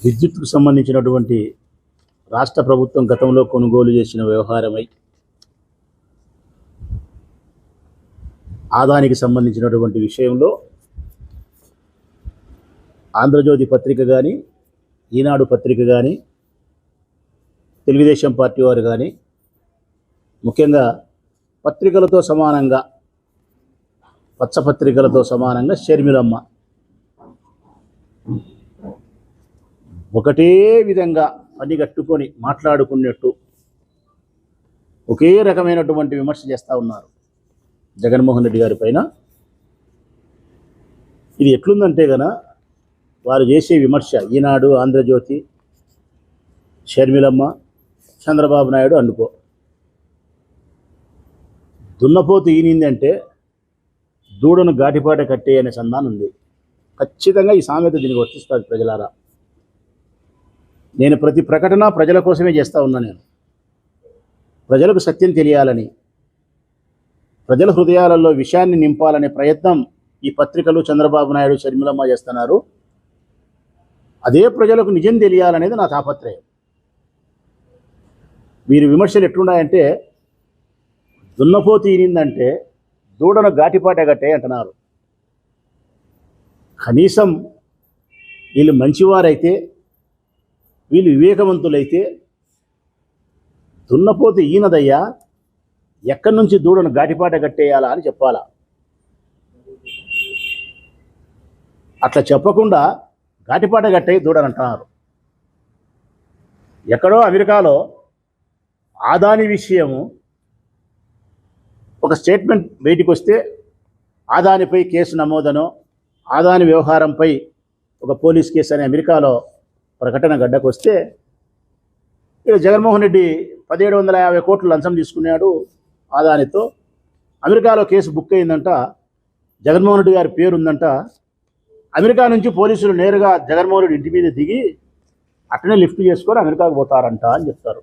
విద్యుత్కు సంబంధించినటువంటి రాష్ట్ర ప్రభుత్వం గతంలో కొనుగోలు చేసిన వ్యవహారమై ఆదానికి సంబంధించినటువంటి విషయంలో ఆంధ్రజ్యోతి పత్రిక కానీ, ఈనాడు పత్రిక కానీ, తెలుగుదేశం పార్టీ వారు కానీ, ముఖ్యంగా పత్రికలతో సమానంగా, పచ్చపత్రికలతో సమానంగా షర్మిలమ్మ ఒకటే విధంగా పనిగట్టుకొని మాట్లాడుకున్నట్టు ఒకే రకమైనటువంటి విమర్శ చేస్తూ ఉన్నారు జగన్మోహన్ రెడ్డి గారి పైన. ఇది ఎట్లుందంటే గన వారు చేసే విమర్శ ఈనాడు, ఆంధ్రజ్యోతి, షర్మిలమ్మ, చంద్రబాబు నాయుడు అనుకో, దున్నపోతు ఈనిందంటే దూడను ఘాటిపాట కట్టే అనే సంధానం ఉంది. ఖచ్చితంగా ఈ సామెత దీనికి వర్తిస్తుంది ప్రజలారా. నేను ప్రతి ప్రకటన ప్రజల కోసమే చేస్తూ ఉన్నా. నేను ప్రజలకు సత్యం తెలియాలని, ప్రజల హృదయాలలో విషయాన్ని నింపాలనే ప్రయత్నం ఈ పత్రికలు, చంద్రబాబు నాయుడు, షర్మిలమ్మ చేస్తున్నారు. అదే ప్రజలకు నిజం తెలియాలనేది నా తాపత్రయం. వీరి విమర్శలు ఎట్లున్నాయంటే, దున్నపోతు ఈనిందంటే దూడను ఘాటిపాట కట్టే అంటున్నారు. కనీసం వీళ్ళు మంచివారైతే, వీళ్ళు వివేకవంతులైతే దున్నపోతే ఈనదయ్యా, ఎక్కడి నుంచి దూడను ఘాటిపాట కట్టేయాలా అని చెప్పాలా. అట్లా చెప్పకుండా ఘాటిపాట కట్టే దూడని అంటున్నారు. ఎక్కడో అమెరికాలో ఆదాని విషయము ఒక స్టేట్మెంట్ బయటికి వస్తే ఆదానిపై కేసు నమోదనో, ఆదాని వ్యవహారంపై ఒక పోలీస్ కేసు అని అమెరికాలో ప్రకటన గడ్డకు వస్తే, ఇక జగన్మోహన్ రెడ్డి 1750 కోట్లు లంచం తీసుకున్నాడు ఆదానితో. అమెరికాలో కేసు బుక్ అయిందంట, జగన్మోహన్ రెడ్డి గారి పేరు ఉందంట. అమెరికా నుంచి పోలీసులు నేరుగా జగన్మోహన్ రెడ్డి ఇంటి మీద దిగి అట్లనే లిఫ్ట్ చేసుకొని అమెరికాకు పోతారంట అని చెప్తారు.